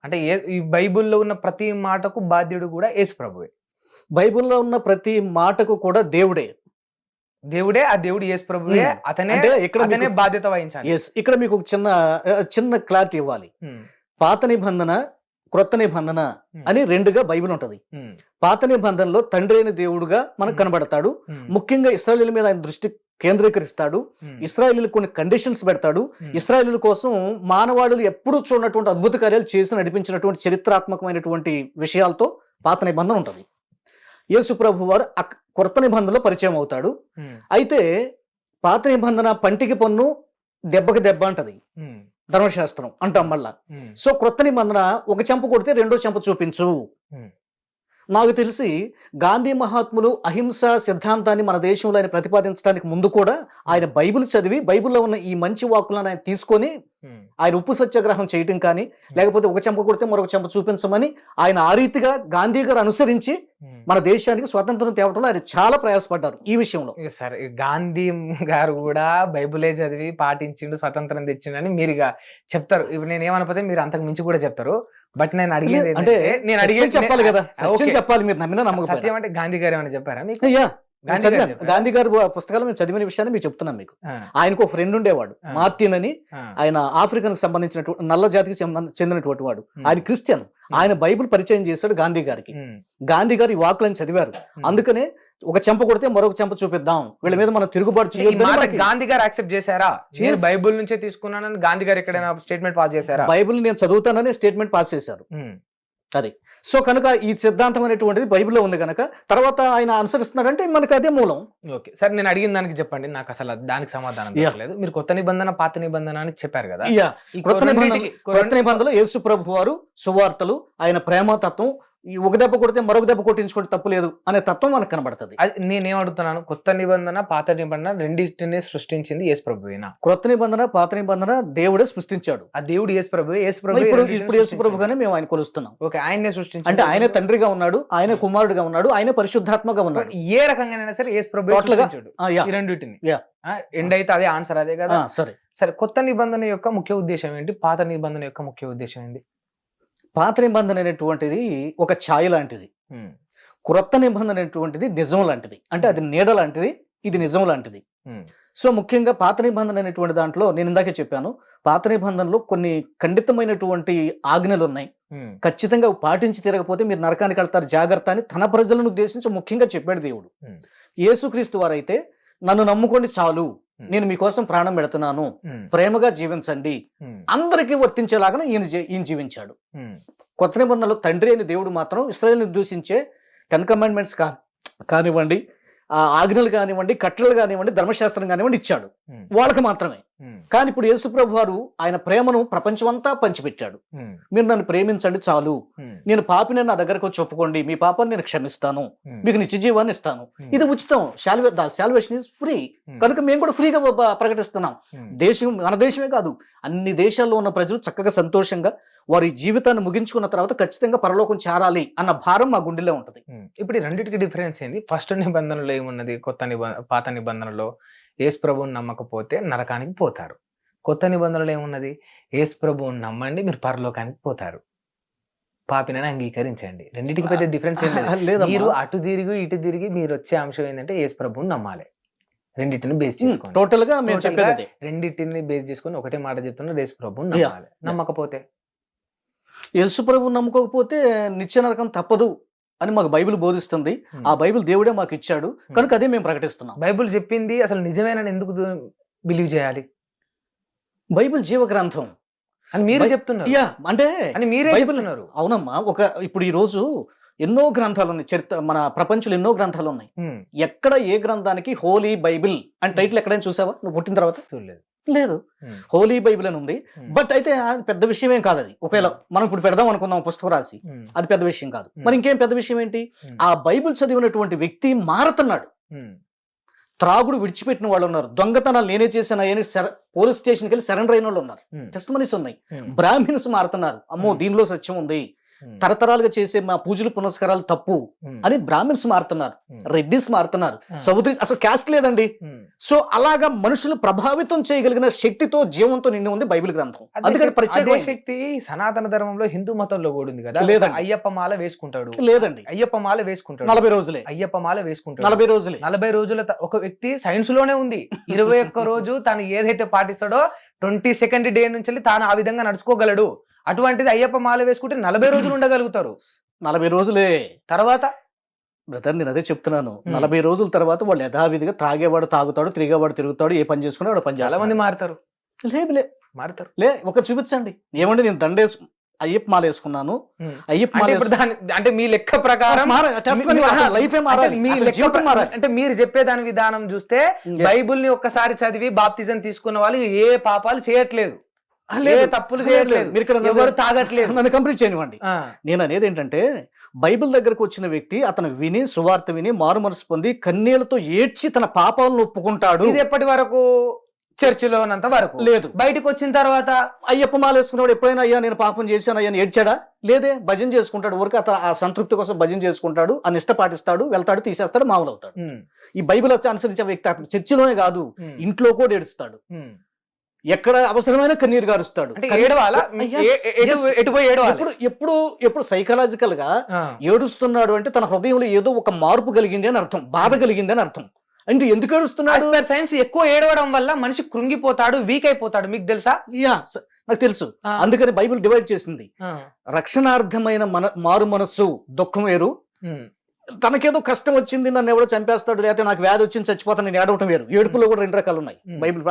అంటే ఈ బైబిల్‌లో ఉన్న ప్రతి మాటకు బాధ్యుడు కూడా యేసు ప్రభువే. బైబిల్‌లో ఉన్న ప్రతి మాటకు కూడా దేవుడే. దేవుడే, ఆ దేవుడు యేసు ప్రభువే. అతనే అంటే ఇక్కడ అతనే బాధ్యత వహించాలి. ఇక్కడ మీకు ఒక చిన్న క్లారిటీ ఇవ్వాలి. పాత నిబంధన, క్రొత్త నిబంధన అని రెండుగా బైబిల్ ఉంటది. పాత నిబంధనలో తండ్రి అయిన దేవుడుగా మనకు కనబడతాడు. ముఖ్యంగా ఇశ్రాయేలీయుల మీద ఆయన దృష్టి కేంద్రీకరిస్తాడు. ఇశ్రాయేలీయులకు కొన్ని కండిషన్స్ పెడతాడు. ఇశ్రాయేలీయుల కోసం మానవాళులు ఎప్పుడూ చూడనటువంటి అద్భుత కార్యాలు చేసి నడిపించినటువంటి చరిత్రాత్మకమైనటువంటి విషయాలతో పాత నిబంధన ఉంటది. యేసు ప్రభు వారు క్రొత్త నిబంధనలో పరిచయం అవుతాడు. అయితే పాత నిబంధన పంటికి పన్ను దెబ్బకి దెబ్బ అంటది ధర్మశాస్త్రం అంటాం మళ్ళా. సో క్రొత్త నిబంధన ఒక చెంప కొడితే రెండో చెంప చూపించు. నాకు తెలిసి గాంధీ మహాత్ములు అహింస సిద్ధాంతాన్ని మన దేశంలో ఆయన ప్రతిపాదించడానికి ముందు కూడా ఆయన బైబిల్ చదివి బైబిల్లో ఉన్న ఈ మంచి వాక్కులను ఆయన తీసుకొని ఆయన ఉప్పు సత్యాగ్రహం చేయటం కానీ, లేకపోతే ఒక చెంప కొడితే మరొక చెంప చూపించమని ఆయన ఆ రీతిగా గాంధీ గారు అనుసరించి మన దేశానికి స్వాతంత్రం తేవటంలో ఆయన చాలా ప్రయాసపడ్డారు ఈ విషయంలో. సరే, గాంధీ గారు కూడా బైబిలే చదివి పాటించిండు, స్వతంత్రం తెచ్చిండని మీరు చెప్తారు. ఇప్పుడు నేను ఏమనపోతే మీరు అంతకు మించి కూడా చెప్తారు. బట్ నేను అడిగేది అంటే నేను అడిగేది చెప్పాలి కదా, చెప్పాలి. మీరు నమ్మినా నమ్మకపోయినా సత్యం అంటే గాంధీ గారు ఏమైనా చెప్పారా మీకు? గాంధీ గారి పుస్తకాలు మేము చదివిన విషయాన్ని మీకు చెప్తున్నాం. మీకు ఆయనకు ఒక ఫ్రెండ్ ఉండేవాడు, మార్టిన్ అని. ఆయన ఆఫ్రికన్ సంబంధించినటువంటి నల్ల జాతికి చెందినటువంటి వాడు. ఆయన క్రిస్టియన్. ఆయన బైబిల్ పరిచయం చేశాడు గాంధీ గారికి. గాంధీ గారు ఈ వాక్కులను చదివారు. అందుకనే ఒక చెంప కొడితే మరొక చెంప చూపిద్దాం, వీళ్ళ మీద మనం తిరుగుబాటు చేయొద్దు. గాంధీ గారు యాక్సెప్ట్ చేశారా? నేను బైబిల్ నుంచే తీసుకున్నానని గాంధీ గారు ఎక్కడైనా స్టేట్మెంట్ పాస్ చేశారా? బైబిల్ నేను చదువుతానని స్టేట్మెంట్ పాస్ చేశారు. అది సో కనుక ఈ సిద్ధాంతం అనేటువంటిది బైబిల్లో ఉంది కనుక తర్వాత ఆయన అనుసరిస్తున్నాడంటే మనకు అదే మూలం. ఓకే, సరే, నేను అడిగిన దానికి చెప్పండి. నాకు అసలు దానికి సమాధానం లేదు. మీరు కొత్త నిబంధన, పాత నిబంధన అని చెప్పారు కదా. కొత్త నిబంధనలో యేసు ప్రభు వారు సువార్తలు, ఆయన ప్రేమతత్వం, ఈ ఒక దెబ్బ కొడితే మరొక దెబ్బ కొట్టించుకుంటే తప్పు లేదు అనే తత్వం మనకు కనబడుతుంది. నేనేం అడుగుతున్నాను, కొత్త నిబంధన, పాత నిబంధన రెండింటిని సృష్టించింది యేసు ప్రభువేనా? క్రొత్త నిబంధన, పాత నిబంధన దేవుడే సృష్టించాడు. ఆ దేవుడు యేసు ప్రభువే. ఇప్పుడు యేసు ప్రభుగానే మేము ఆయన కొలుస్తున్నాం. ఓకే, ఆయనే సృష్టించాడు. అంటే ఆయనే తండ్రిగా ఉన్నాడు, ఆయన కుమారుడుగా ఉన్నాడు, ఆయన పరిశుద్ధాత్మగా ఉన్నాడు. ఏ రకంగానైనా సరే యేసు ప్రభువే సృష్టించాడు ఈ రెండింటిని. ఎండ్ అయితే అదే ఆన్సర్, అదే కదా. సరే, కొత్త నిబంధన యొక్క ముఖ్య ఉద్దేశం ఏంటి? పాత నిబంధన యొక్క ముఖ్య ఉద్దేశం ఏంటి? పాత నిబంధన అనేటువంటిది ఒక ఛాయ లాంటిది, క్రొత్త నిబంధన అనేటువంటిది నిజం లాంటిది. అంటే అది నీడ లాంటిది, ఇది నిజం లాంటిది. సో ముఖ్యంగా పాత నిబంధన అనేటువంటి దాంట్లో నేను ఇందాకే చెప్పాను, పాత నిబంధనలో కొన్ని ఖండితమైనటువంటి ఆజ్ఞలు ఉన్నాయి. ఖచ్చితంగా పాటించి తిరగకపోతే మీరు నరకానికి వెళ్తారు, జాగ్రత్త అని తన ప్రజలను ఉద్దేశించి ముఖ్యంగా చెప్పాడు దేవుడు. యేసుక్రీస్తు వారైతే నన్ను నమ్ముకోండి చాలు, నేను మీకోసం ప్రాణం పెడుతున్నాను, ప్రేమగా జీవించండి, అందరికీ వర్తించేలాగా ఈయన జీవించాడు. కొత్త నిబంధనలో తండ్రి అయిన దేవుడు మాత్రం ఇశ్రాయేలుని దూషించే 10 కమాండ్మెంట్స్ కానివ్వండి, ఆజ్ఞలు కానివ్వండి, కట్టడలు కానివ్వండి, ధర్మశాస్త్రం కానివ్వండి ఇచ్చాడు వాళ్ళకి మాత్రమే. కానీ ఇప్పుడు యేసు ప్రభు వారు ఆయన ప్రేమను ప్రపంచమంతా పంచిపెట్టాడు. మీరు నన్ను ప్రేమించండి చాలు, నేను పాపిని నా దగ్గరకు వచ్చి ఒప్పుకోండి, మీ పాపాన్ని నేను క్షమిస్తాను, మీకు నిత్య జీవాన్ని ఇస్తాను, ఇది ఉచితం, సాల్వేషన్ ఈజ్ ఫ్రీ. కనుక మేము కూడా ఫ్రీగా ప్రకటిస్తున్నాం. మన దేశమే కాదు, అన్ని దేశాల్లో ఉన్న ప్రజలు చక్కగా సంతోషంగా వారి జీవితాన్ని ముగించుకున్న తర్వాత ఖచ్చితంగా పరలోకం చేరాలి అన్న భారం మా గుండెలో ఉంటది. ఇప్పుడు రెండింటికి డిఫరెన్స్ ఏంది? ఫస్ట్ నిబంధనలో ఏమున్నది? పాత నిబంధనలో యేసు ప్రభువుని నమ్మకపోతే నరకానికి పోతారు. కొత్త నిబంధనలో ఏమున్నది? యేసు ప్రభువుని నమ్మండి, మీరు పరలోకానికి పోతారు, పాపినని అంగీకరించండి. రెండింటికి పెద్ద డిఫరెన్స్ ఏం లేదు. మీరు అటు తిరిగి ఇటు తిరిగి మీరు వచ్చే అంశం ఏంటంటే యేసు ప్రభువుని నమ్మాలి. రెండింటిని బేస్ చేసుకొని టోటల్ గా మేము చెప్పేది రెండింటిని బేస్ చేసుకొని ఒకటే మాట చెప్తున్నారు, యేసు ప్రభువుని నమ్మాలి. నమ్మకపోతే, యేసు ప్రభువుని నమ్ముకోకపోతే నిత్య నరకం తప్పదు అని మాకు బైబిల్ బోధిస్తుంది. ఆ బైబిల్ దేవుడే మాకు ఇచ్చాడు కనుక అదే మేము ప్రకటిస్తున్నాం. బైబిల్ చెప్పింది అసలు నిజమేనని ఎందుకు బిలీవ్ చేయాలి? బైబిల్ జీవ గ్రంథం అని మీరు చెప్తున్నారు. అంటే మీరే బైబిల్ అవునమ్మా. ఇప్పుడు ఈ రోజు ఎన్నో గ్రంథాలు ఉన్నాయి, చరిత్ర మన ప్రపంచంలో ఎన్నో గ్రంథాలు ఉన్నాయి. ఎక్కడ ఏ గ్రంథానికి హోలీ బైబిల్ అని టైటిల్ ఎక్కడైనా చూసావా నువ్వు పుట్టిన తర్వాత? చూడలేదు. లేదు, హోలీ బైబిల్ అని ఉంది. బట్ అయితే అది పెద్ద విషయం ఏం కాదు. అది ఒకవేళ మనం ఇప్పుడు పెడదాం అనుకుందాం పుస్తకం రాసి, అది పెద్ద విషయం కాదు. మరి ఇంకేం పెద్ద విషయం ఏంటి? ఆ బైబిల్ చదివినటువంటి వ్యక్తి మారుతున్నాడు. త్రాగుడు విడిచిపెట్టిన వాళ్ళు ఉన్నారు, దొంగతనాలు నేనే చేశాను పోలీస్ స్టేషన్కి వెళ్ళి సరెండర్ అయిన వాళ్ళు ఉన్నారు, టెస్టిమనీస్ ఉన్నాయి. బ్రాహ్మిన్స్ మారుతున్నారు, అమ్మో దీనిలో సత్యం ఉంది, తరతరాలుగా చేసే మా పూజలు పునస్కారాలు తప్పు అని బ్రాహ్మిన్స్ మారుతున్నారు, రెడ్డిస్ మారుతున్నారు, సౌదరీస్, అసలు క్యాస్ట్ లేదండి. సో అలాగా మనుషులు ప్రభావితం చేయగలిగిన శక్తితో జీవంతో నిండి ఉంది బైబిల్ గ్రంథం. అందుకని ప్రత్యేక శక్తి సనాతన ధర్మంలో హిందూ మతంలో కూడా ఉంది కదా. లేదండి. అయ్యప్ప మాల వేసుకుంటాడు. లేదండి. అయ్యప్ప మాల వేసుకుంటాడు 40 రోజులే. అయ్యప్ప మాల వేసుకుంటాడు 40 రోజులే. 40 రోజుల ఒక వ్యక్తి సైన్స్ లోనే ఉంది. 21 రోజు తాను ఏదైతే పాటిస్తాడో 22nd డే నుంచి తాను ఆ విధంగా నడుచుకోగలడు. అటువంటిది అయ్యప్ప మాల వేసుకుంటే 40 రోజులు ఉండగలుగుతారు. 40 రోజులే తర్వాత బ్రదర్, నేను అదే చెప్తున్నాను. 40 రోజుల తర్వాత వాళ్ళు యథావిధిగా త్రాగేవాడు తాగుతాడు, తిరిగేవాడు తిరుగుతాడు, ఏ పని చేసుకున్నా వాడు పని చేస్తాడు. చాలా మంది మారుతారు. మారుతారు. ఒక చూపించండి. ఏమండి నేను దండేసు అయ్యప్ప మాల వేసుకున్నాను, అయ్యప్ప మాల అంటే మీ లెక్క ప్రకారం అంటే మీరు చెప్పేదాని విధానం చూస్తే బైబుల్ ని ఒక్కసారి చదివి బాప్తిజం తీసుకున్న వాళ్ళు ఏ పాపాలు చేయట్లేదు, ఏ తప్పులు చేయట్లేదు, ఎవరు తాగట్లేదు. నన్ను కంప్లీట్ చేయనివ్వండి. నేను అనేది ఏంటంటే బైబిల్ దగ్గరకు వచ్చిన వ్యక్తి అతను విని సువార్త విని మారు మనసు పొంది కన్నీళ్లతో ఏడ్చి తన పాపాలను ఒప్పుకుంటాడు. ఇది ఎప్పటి వరకు చర్చిలోనంత వరకు లేదు. బయటకు వచ్చిన తర్వాత అయ్యప్ప మాల వేసుకున్నాడు ఎప్పుడైనా అయ్యా నేను పాపం చేశాను అయ్యా ఏడ్చాడా? లేదే. భజన చేసుకుంటాడు, ఊరికి అతను ఆ సంతృప్తి కోసం భజన చేసుకుంటాడు, ఆ నిష్ట పాటిస్తాడు, వెళ్తాడు, తీసేస్తాడు, మామూలు అవుతాడు. ఈ బైబిల్ వచ్చి అనుసరించే వ్యక్తి అతను చర్చిలోనే కాదు ఇంట్లో కూడా ఏడుస్తాడు, ఎక్కడ అవసరమైన కన్నీరు గారుస్తాడు. ఎప్పుడు సైకలాజికల్ గా ఏడుస్తున్నాడు అంటే తన హృదయంలో ఏదో ఒక మార్పు కలిగింది అని అర్థం, బాధ కలిగింది అని అర్థం. అంటే ఎందుకు ఏడుస్తున్నాడు? సైన్స్ ఎక్కువ ఏడవడం వల్ల మనిషి కృంగిపోతాడు, వీక్ అయిపోతాడు. మీకు తెలుసా? నాకు తెలుసు. అందుకని బైబిల్ డివైడ్ చేసింది. రక్షణార్థమైన మారు మనస్సు దుఃఖం వేరు, తనకేదో కష్టం వచ్చింది నన్ను ఎవడో చంపేస్తాడు లేకపోతే నాకు వ్యాధి వచ్చింది చచ్చిపోతాను నేను ఏడవటం వేరు. ఏడుపులో కూడా 2 రకాలు ఉన్నాయి Bible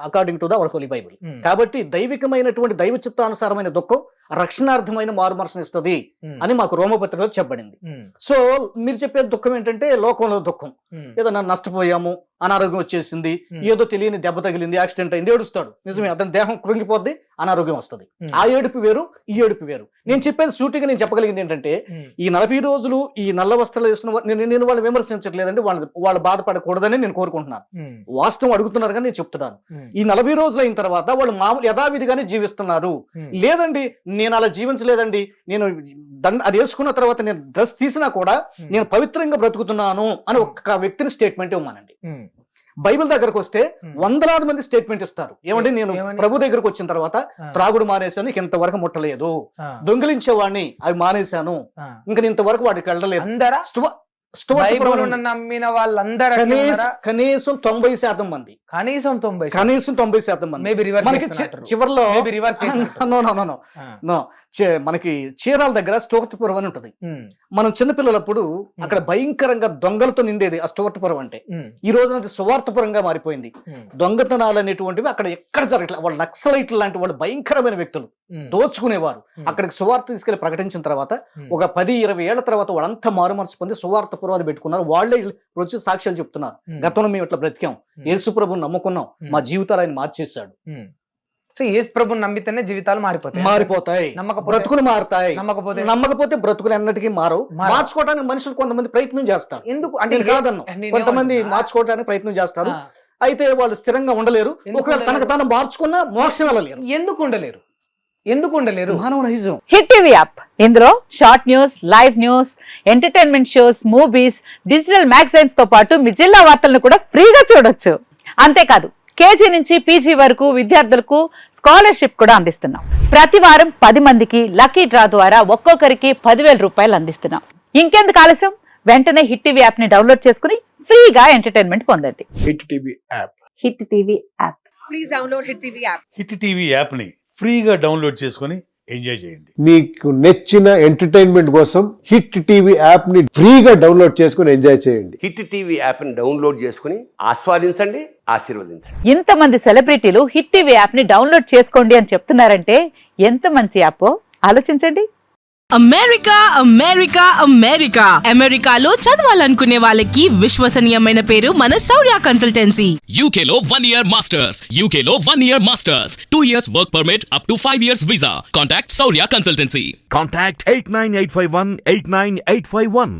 according to the hour Holi Bible. కాబట్టి దైవికమైనటువంటి దైవ చిత్తానుసారమైన దుఃఖం రక్షణార్థమైన మారు మనసునిస్తుంది అని మాకు రోమపత్రికలో చెప్పబడింది. సో మీరు చెప్పే దుఃఖం ఏంటంటే లోకంలో దుఃఖం, ఏదో నన్ను నష్టపోయాము, అనారోగ్యం వచ్చేసింది, ఏదో తెలియని దెబ్బ తగిలింది, యాక్సిడెంట్ అయింది, ఏడుస్తాడు. నిజమే, అతని దేహం కృంగిపోద్ది, అనారోగ్యం వస్తుంది. ఆ ఏడుపు వేరు, ఈ ఏడుపు వేరు. నేను చెప్పేది సూటిగా నేను చెప్పగలిగింది ఏంటంటే ఈ 40 రోజులు ఈ నల్ల వస్త్రాలు వేసుకున్న నేను వాళ్ళు విమర్శించట్లేదండి, వాళ్ళు బాధపడకూడదని నేను కోరుకుంటున్నాను. వాస్తవం అడుగుతున్నారు కానీ నేను చెప్తున్నాను. ఈ 40 రోజులు అయిన తర్వాత వాళ్ళు మామూలు యథావిధిగానే జీవిస్తున్నారు. లేదండి నేను అలా జీవించలేదండి, నేను అది వేసుకున్న తర్వాత నేను డ్రెస్ తీసినా కూడా నేను పవిత్రంగా బ్రతుకుతున్నాను అని ఒక వ్యక్తిని స్టేట్మెంట్ ఇవ్వమానండి. బైబిల్ దగ్గరకు వస్తే వందలాది మంది స్టేట్మెంట్ ఇస్తారు. ఏమంటే నేను ప్రభు దగ్గరకు వచ్చిన తర్వాత త్రాగుడు మానేశాను, ఇంతవరకు ముట్టలేదు, దొంగిలించేవాడిని అవి మానేశాను, ఇంకా ఇంతవరకు వాటికి వెళ్ళలేదు. నమ్మిన వాళ్ళందరూ కనీసం 90% మంది, కనీసం 90% మంది మనకి చివరిలో మనకి చీరాల దగ్గర స్టోర్టుపురం అని ఉంటది. మనం చిన్నపిల్లలప్పుడు అక్కడ భయంకరంగా దొంగలతో నిండేది ఆ స్టోర్టుపురం అంటే. ఈ రోజున అది సువార్తపురంగా మారిపోయింది. దొంగతనాలు అనేటువంటివి అక్కడ ఎక్కడ జరగట్లేదు. వాళ్ళు నక్సలైట్లు లాంటి వాళ్ళు భయంకరమైన వ్యక్తులు, దోచుకునేవారు. అక్కడికి సువార్త తీసుకెళ్లి ప్రకటించిన తర్వాత ఒక 10-20 ఏళ్ల తర్వాత వాళ్ళంతా మారు మనసు పొంది సువార్తపురం అది పెట్టుకున్నారు. వాళ్ళే వచ్చి సాక్ష్యాలు చెప్తున్నారు, గతంలో మేము ఇట్లా బ్రతికాం, యేసు ప్రభువుని నమ్ముకున్నాం, మా జీవితాలు ఆయన మార్చేశాడు. యేసు ప్రభువుని నమ్మితేనే జీవితాలు మారిపోతాయి, బ్రతుకులు మారుతాయి. నమ్మకపోతే బ్రతుకులు ఎన్నటికీ మారవు. మార్చుకోవడానికి మనుషులు కొంతమంది ప్రయత్నం చేస్తారు. ఎందుకు అంటే కాదన్ను, కొంతమంది మార్చుకోవడానికి ప్రయత్నం చేస్తారు. అయితే వాళ్ళు స్థిరంగా ఉండలేరు. ఒకవేళ తనకు తాను మార్చుకున్నా మోక్షం వెళ్ళలేరు. ఎందుకు ఉండలేరు? మానవ నైజం. హిట్ టీవీ యాప్, ఇందులో short news, live news, entertainment shows, movies, digital magazines తో పాటు మీ జిల్లా వార్తలను కూడా ఫ్రీగా చూడొచ్చు. అంతేకాదు కేజీ నుంచి పీజీ వరకు విద్యార్థులకు స్కాలర్షిప్ కూడా అందిస్తున్నాం. ప్రతి వారం 10 మందికి లక్కీ డ్రా ద్వారా ఒక్కొక్కరికి 10,000 రూపాయలు అందిస్తున్నాం. ఇంకెందుకు ఆలస్యం, వెంటనే హిట్ టీవీ యాప్ ని డౌన్లోడ్ చేసుకుని ఫ్రీగా ఎంటర్టైన్మెంట్ పొందండి. Hit TV app. Hit TV app. Please download hit TV app. Hit TV app ని ఫ్రీగా డౌన్లోడ్ చేసుకుని ఎంజాయ్ చేయండి. మీకు నచ్చిన ఎంటర్టైన్మెంట్ కోసం హిట్ టీవీ యాప్ ని ఫ్రీగా డౌన్లోడ్ చేసుకుని ఎంజాయ్ చేయండి. హిట్ టీవీ యాప్ ని డౌన్లోడ్ చేసుకుని ఆస్వాదించండి, ఆశీర్వదించండి. ఇంతమంది సెలబ్రిటీలు హిట్ టీవీ యాప్ ని డౌన్లోడ్ చేసుకోండి అని చెప్తున్నారంటే ఎంత మంచి యాప్ ఆలోచించండి. అమెరికా అమెరికా అమెరికా అమెరికాలో చదవాలనుకునే వాళ్ళకి విశ్వసనీయమైన పేరు మన శౌర్య కన్సల్టెన్సీ. UK లో 1 year masters, UK లో 1 year masters, 2 years work permit up to 5 years visa. Contact Saurya Consultancy. Contact 89851 89851.